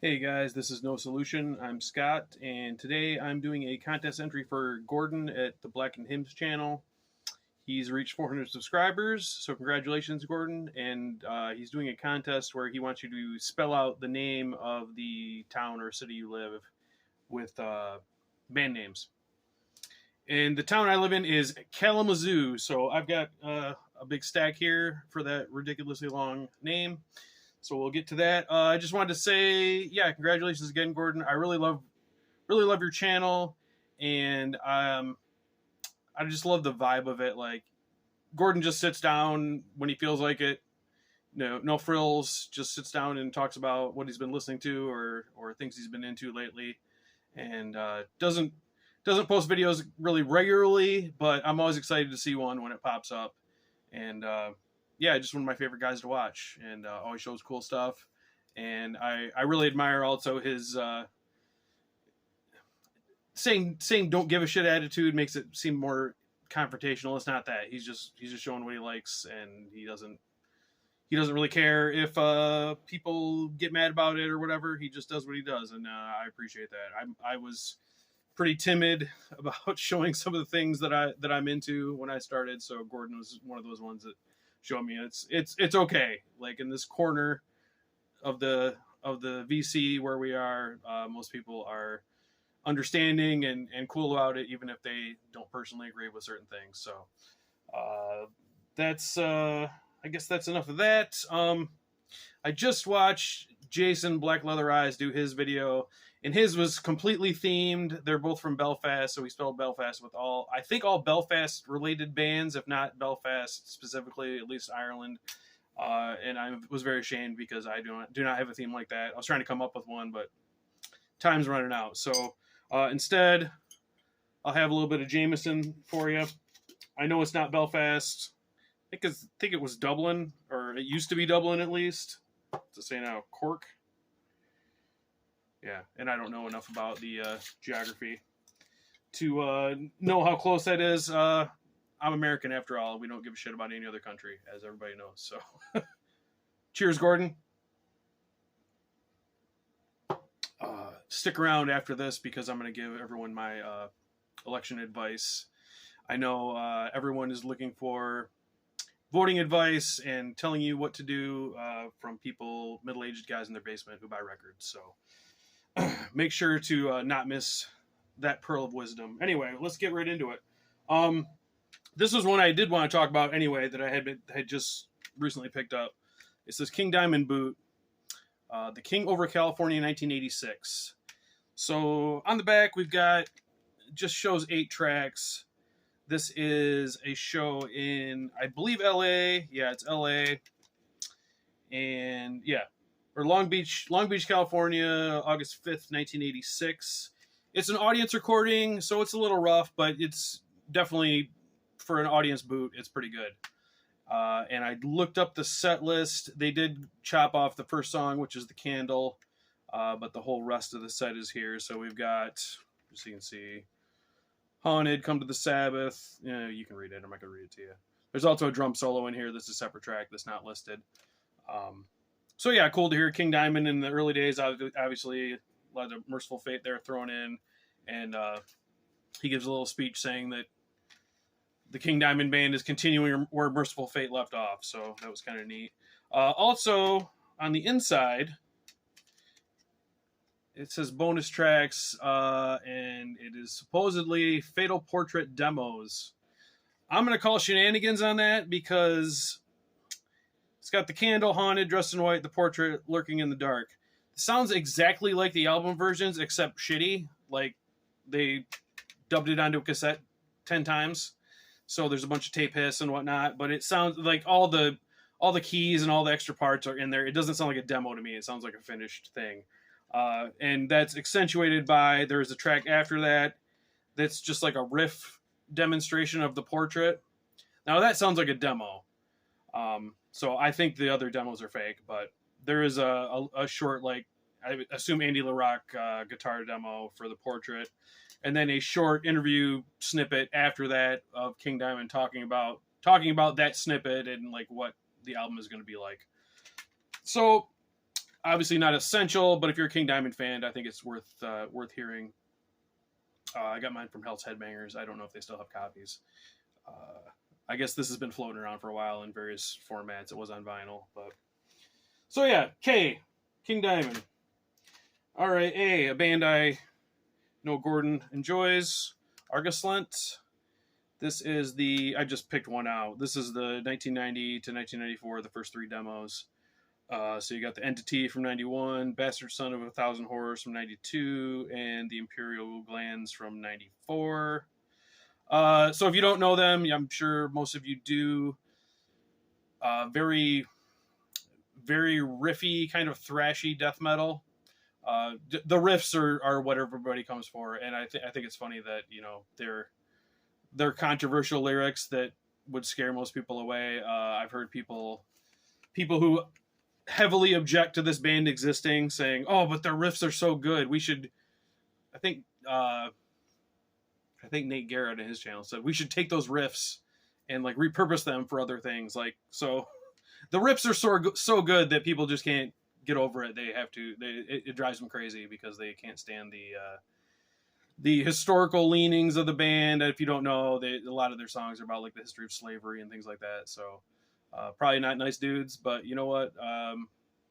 Hey guys, this is No Solution. I'm Scott, and today I'm doing a contest entry for Gordon at the Black and Hymns channel. He's reached 400 subscribers, so congratulations, Gordon. And he's doing a contest where he wants you to spell out the name of the town or city you live with band names. And the town I live in is Kalamazoo, so I've got a big stack here for that ridiculously long name. So we'll get to that. I just wanted to say, yeah, congratulations again, Gordon. I really love your channel, and I just love the vibe of it. Like, Gordon just sits down when he feels like it. No frills. Just sits down and talks about what he's been listening to or things he's been into lately, and doesn't post videos really regularly. But I'm always excited to see one when it pops up, and yeah, just one of my favorite guys to watch, and always shows cool stuff. And I really admire also his saying don't give a shit attitude makes it seem more confrontational. It's not that. He's just showing what he likes, and he doesn't really care if people get mad about it or whatever. He just does what he does, and I appreciate that. I was pretty timid about showing some of the things that I'm into when I started, so Gordon was one of those ones that showed me it's okay. Like, in this corner of the VC where we are, most people are understanding and cool about it, even if they don't personally agree with certain things. So that's I guess that's enough of that. I just watched Jason Black Leather Eyes do his video, and his was completely themed. They're both from Belfast, so he spelled Belfast with all Belfast related bands, if not Belfast specifically, at least Ireland. And I was very ashamed because I do not have a theme like that. I was trying to come up with one, but time's running out. So instead, I'll have a little bit of Jameson for you. I know it's not Belfast. I think it was Dublin, or it used to be Dublin at least. To say now, Cork. Yeah, and I don't know enough about the geography to know how close that is. I'm American after all. We don't give a shit about any other country, as everybody knows. So, cheers, Gordon. Stick around after this because I'm going to give everyone my election advice. I know everyone is looking for voting advice and telling you what to do from people, middle-aged guys in their basement who buy records. So make sure to not miss that pearl of wisdom. Anyway, let's get right into it. This was one I did want to talk about anyway that I had just recently picked up. It's this King Diamond boot, the King over California 1986. So on the back we've got, just shows 8 tracks. This is a show in, I believe, LA. Yeah, it's LA. And yeah, or Long Beach, California, August 5th, 1986. It's an audience recording, so it's a little rough, but it's definitely, for an audience boot, it's pretty good. And I looked up the set list. They did chop off the first song, which is The Candle, but the whole rest of the set is here. So we've got, just so you can see, Haunted, Come to the Sabbath. Yeah, you can read it. I'm not going to read it to you. There's also a drum solo in here. This is a separate track that's not listed. So yeah, cool to hear King Diamond in the early days. Obviously, a lot of Merciful Fate there thrown in. And he gives a little speech saying that the King Diamond Band is continuing where Merciful Fate left off. So that was kind of neat. Also, on the inside, it says bonus tracks, and it is supposedly Fatal Portrait demos. I'm going to call shenanigans on that because it's got The Candle, Haunted, Dressed in White, The Portrait, Lurking in the Dark. It sounds exactly like the album versions, except shitty. Like, they dubbed it onto a cassette 10 times. So there's a bunch of tape hiss and whatnot, but it sounds like all the keys and all the extra parts are in there. It doesn't sound like a demo to me. It sounds like a finished thing. And that's accentuated by, there's a track after that that's just like a riff demonstration of The Portrait. Now that sounds like a demo. So I think the other demos are fake, but there is a short, like, I assume Andy LaRock guitar demo for The Portrait, and then a short interview snippet after that of King Diamond talking about that snippet and like what the album is going to be like. So Obviously not essential, but if you're a King Diamond fan, I think it's worth hearing. I got mine from Hell's Headbangers. I don't know if they still have copies. I guess this has been floating around for a while in various formats. It was on vinyl, but so yeah, K, King Diamond. All right, a band I know Gordon enjoys, Argoslent. This is I just picked one out. This is the 1990 to 1994, the first 3 demos. So you got the Entity from 91, Bastard Son of a Thousand Horrors from 92, and the Imperial Glands from 94. So if you don't know them, I'm sure most of you do. Very, very riffy, kind of thrashy death metal. The riffs are what everybody comes for, and I think it's funny that they're controversial lyrics that would scare most people away. I've heard people who heavily object to this band existing saying, "Oh, but their riffs are so good. We should." I think Nate Garrett in his channel said we should take those riffs and like repurpose them for other things. Like, so the riffs are so good that people just can't get over it. They have to. It drives them crazy because they can't stand the historical leanings of the band. If you don't know, a lot of their songs are about like the history of slavery and things like that. So probably not nice dudes, but you know what?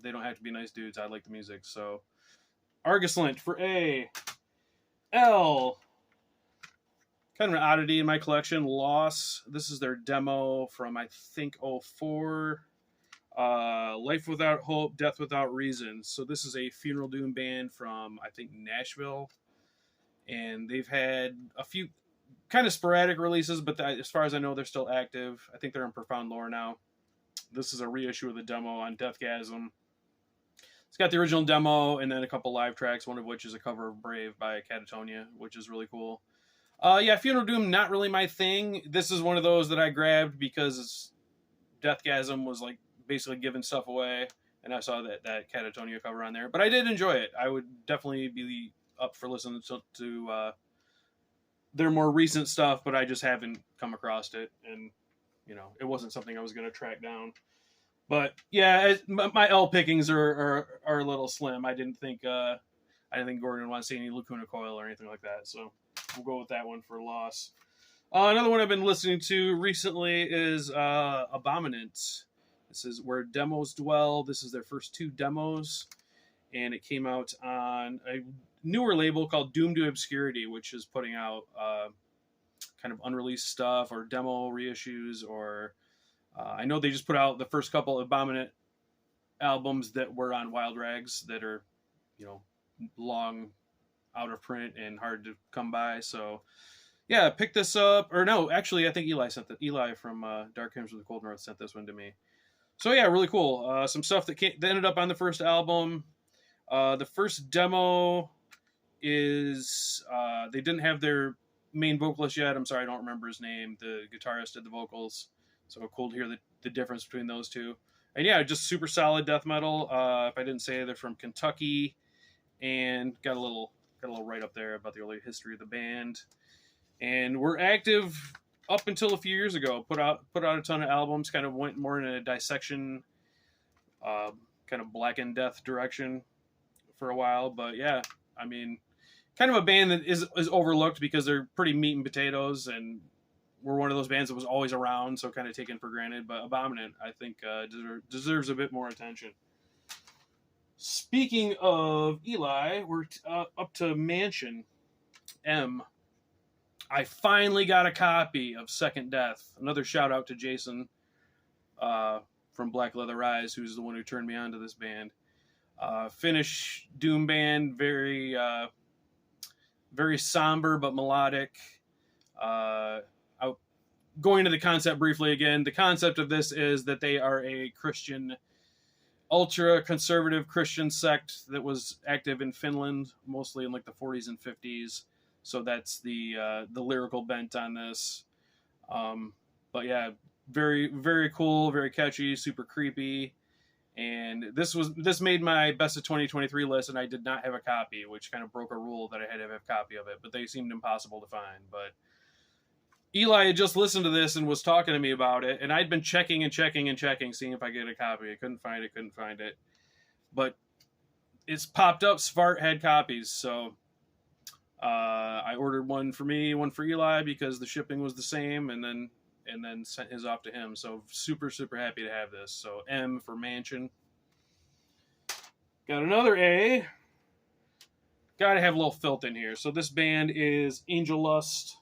They don't have to be nice dudes. I like the music. So Argoslent for A. L. Kind of an oddity in my collection. Loss. This is their demo from I think 04. Life Without Hope, Death Without Reason. So this is a funeral doom band from I think Nashville, and they've had a few kind of sporadic releases, but as far as I know, they're still active. I think they're in Profound Lore now. This is a reissue of the demo on Deathgasm. It's got the original demo and then a couple live tracks, one of which is a cover of Brave by Catatonia, which is really cool. Yeah, Funeral Doom, not really my thing. This is one of those that I grabbed because Deathgasm was like basically giving stuff away, and I saw that Catatonia cover on there. But I did enjoy it. I would definitely be up for listening to their more recent stuff, but I just haven't come across it, and it wasn't something I was going to track down. But yeah, my L pickings are a little slim. I didn't think Gordon would want to see any Lacuna Coil or anything like that, so we'll go with that one for Loss. Another one I've been listening to recently is Abominant. This is Where Demos Dwell. This is their first 2 demos, and it came out on a newer label called Doom to Obscurity, which is putting out kind of unreleased stuff or demo reissues, or I know they just put out the first couple of Abominant albums that were on Wild Rags that are, long out of print and hard to come by. So yeah, pick this up. Or no, actually, I think Eli from Dark Hymns of the Cold North sent this one to me. So yeah, really cool. Some stuff that ended up on the first album. The first demo is they didn't have their main vocalist yet. I'm sorry, I don't remember his name. The guitarist did the vocals, so cool to hear the difference between those two. And yeah, just super solid death metal. If I didn't say, they're from Kentucky, and got a little write up there about the early history of the band. And we're active up until a few years ago. Put out a ton of albums. Kind of went more in a dissection, kind of Black and Death direction for a while. But yeah, I mean, kind of a band that is overlooked because they're pretty meat and potatoes, and we're one of those bands that was always around, so kind of taken for granted. But Abominant, I think, deserves a bit more attention. Speaking of Eli, we're up to Mansion M. I finally got a copy of Second Death. Another shout out to Jason from Black Leather Rise, who's the one who turned me on to this band. Finnish doom band, very somber but melodic. Going into the concept briefly again, the concept of this is that they are a Christian, ultra-conservative Christian sect that was active in Finland, mostly in like the 40s and 50s. So that's the lyrical bent on this. But yeah, very, very cool, very catchy, super creepy. And this made my best of 2023 list, and I did not have a copy, which kind of broke a rule that I had to have a copy of it, but they seemed impossible to find. But Eli had just listened to this and was talking to me about it, and I'd been checking, seeing if I get a copy. I couldn't find it. But it's popped up. Svart had copies, so I ordered one for me, one for Eli because the shipping was the same, and then sent his off to him. So super happy to have this. So M for Mansion. Got another A. Gotta have a little filth in here. So this band is Angel Lust,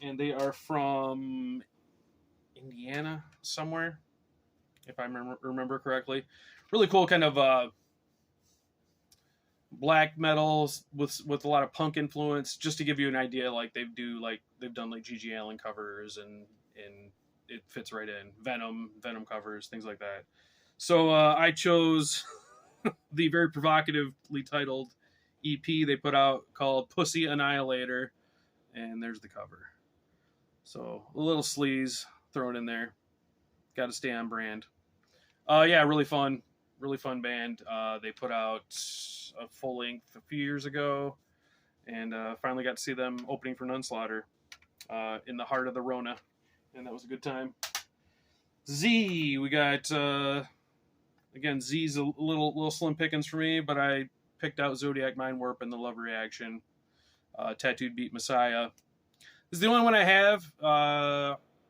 and they are from Indiana somewhere, if I remember correctly. Really cool kind of black metal with a lot of punk influence. Just to give you an idea, like they've done like G.G. Allin covers, and it fits right in. Venom covers, things like that. So I chose the very provocatively titled EP they put out called Pussy Annihilator, and there's the cover. So a little sleaze thrown in there. Got to stay on brand. Yeah, really fun band. They put out a full length a few years ago, and finally got to see them opening for Nunslaughter in the heart of the Rona, and that was a good time. Z, we got again, Z's a little slim pickings for me, but I picked out Zodiac Mind Warp and the Love Reaction. Tattooed Beat Messiah. This is the only one I have.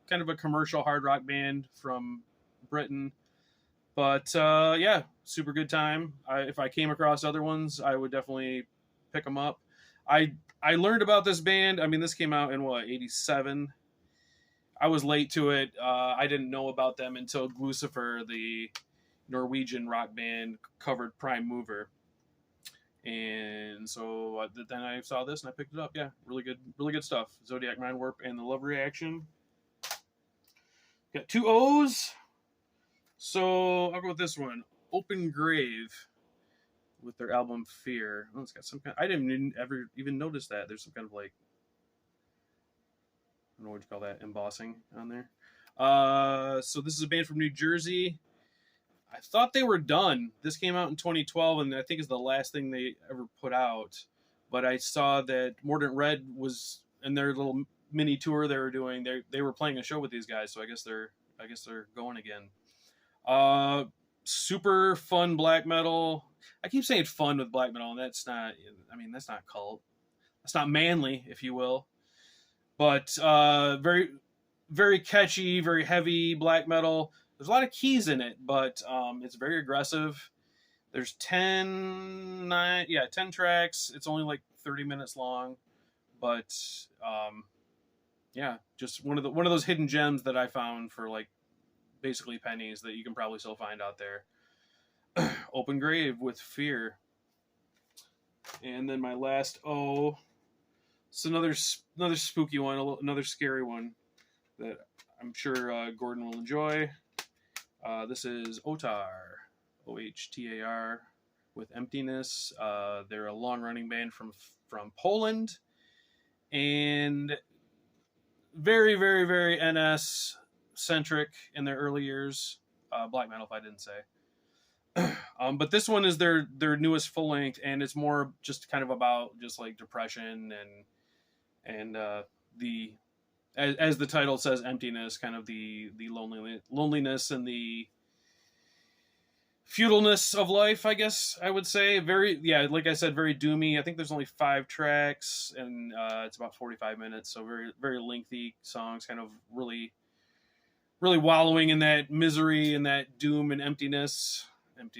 Kind of a commercial hard rock band from Britain. But yeah, super good time. If I came across other ones, I would definitely pick them up. I learned about this band. I mean, this came out in what, 87? I was late to it. I didn't know about them until Glucifer, the Norwegian rock band, covered Prime Mover. And so then I saw this and I picked it up. Yeah, really good stuff. Zodiac Mind Warp and the Love Reaction. Got 2 O's. So I'll go with this one. Open Grave with their album Fear. Oh, it's got some kind. I didn't ever even notice that. There's some kind of like, I don't know what you call that, embossing on there. So this is a band from New Jersey. I thought they were done. This came out in 2012, and I think is the last thing they ever put out. But I saw that Mordant Red was in their little mini tour they were doing. They were playing a show with these guys, so I guess they're going again. Super fun black metal. I keep saying fun with black metal, and that's not cult. That's not manly, if you will. But very, very catchy, very heavy black metal. There's a lot of keys in it, but it's very aggressive. There's 10 tracks. It's only like 30 minutes long, but yeah, just one of those hidden gems that I found for like basically pennies that you can probably still find out there. Open Grave with Fear. And then my last O, it's another spooky one, another scary one that I'm sure Gordon will enjoy. This is Otar, Ohtar, with Emptiness. They're a long-running band from Poland, and very, very, very NS-centric in their early years. Black metal, if I didn't say. But this one is their newest full-length, and it's more just kind of about just like depression and the, as the title says, emptiness, kind of the loneliness and the futileness of life, I guess I would say. Very, yeah, like I said, very doomy. I think there's only 5 tracks, and it's about 45 minutes, so very, very lengthy songs, kind of really, really wallowing in that misery and that doom and emptiness. I'm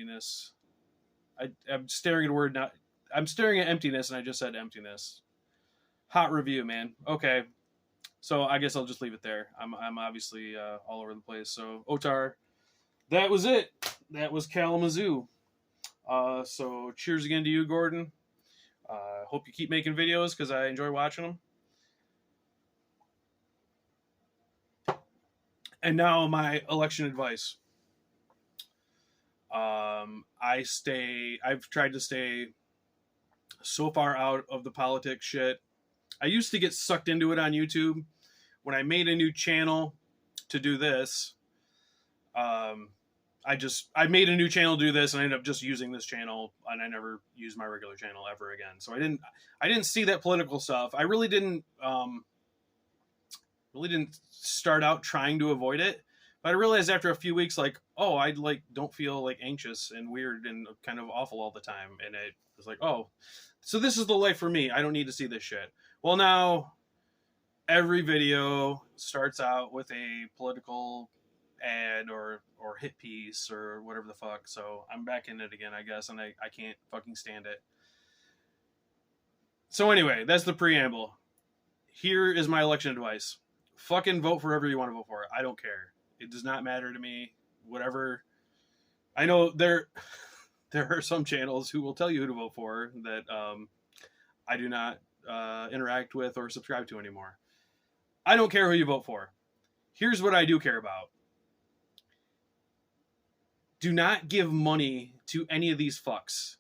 staring at a word now. I'm staring at emptiness, and I just said emptiness. Hot review, man. Okay. So I guess I'll just leave it there. I'm obviously all over the place. So Otar, that was it. That was Kalamazoo. So cheers again to you, Gordon. Hope you keep making videos because I enjoy watching them. And now my election advice. I've tried to stay so far out of the politics shit. I used to get sucked into it on YouTube. When I made a new channel to do this, I made a new channel to do this, and I ended up just using this channel, and I never used my regular channel ever again. So I didn't see that political stuff. I really didn't start out trying to avoid it, But I realized after a few weeks, like, oh, I like don't feel like anxious and weird and kind of awful all the time. And it was like, oh, so this is the life for me. I don't need to see this shit. Well, now every video starts out with a political ad or hit piece or whatever the fuck. So I'm back in it again, I guess, and I can't fucking stand it. So anyway, that's the preamble. Here is my election advice. Fucking vote for whoever you want to vote for. I don't care. It does not matter to me. Whatever. I know there are some channels who will tell you who to vote for that I do not interact with or subscribe to anymore. I don't care who you vote for. Here's what I do care about. Do not give money to any of these fucks.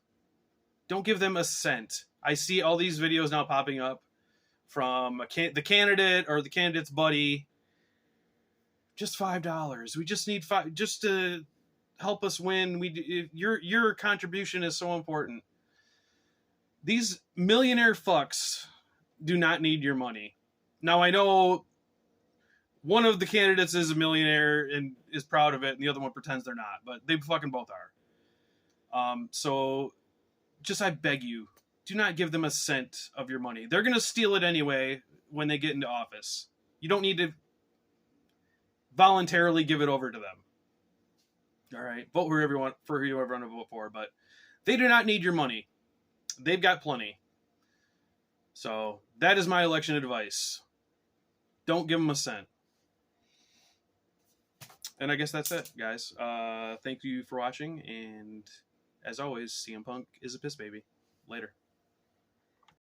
Don't give them a cent. I see all these videos now popping up from the candidate or the candidate's buddy. Just $5. We just need $5 just to help us win. Your contribution is so important. These millionaire fucks do not need your money. Now I know one of the candidates is a millionaire and is proud of it, and the other one pretends they're not, but they fucking both are. So just I beg you, do not give them a cent of your money. They're gonna steal it anyway when they get into office. You don't need to voluntarily give it over to them. All right, vote whoever you want to vote for, but they do not need your money. They've got plenty. So that is my election advice. Don't give them a cent. And I guess that's it, guys. Thank you for watching, and as always, CM Punk is a piss baby. Later.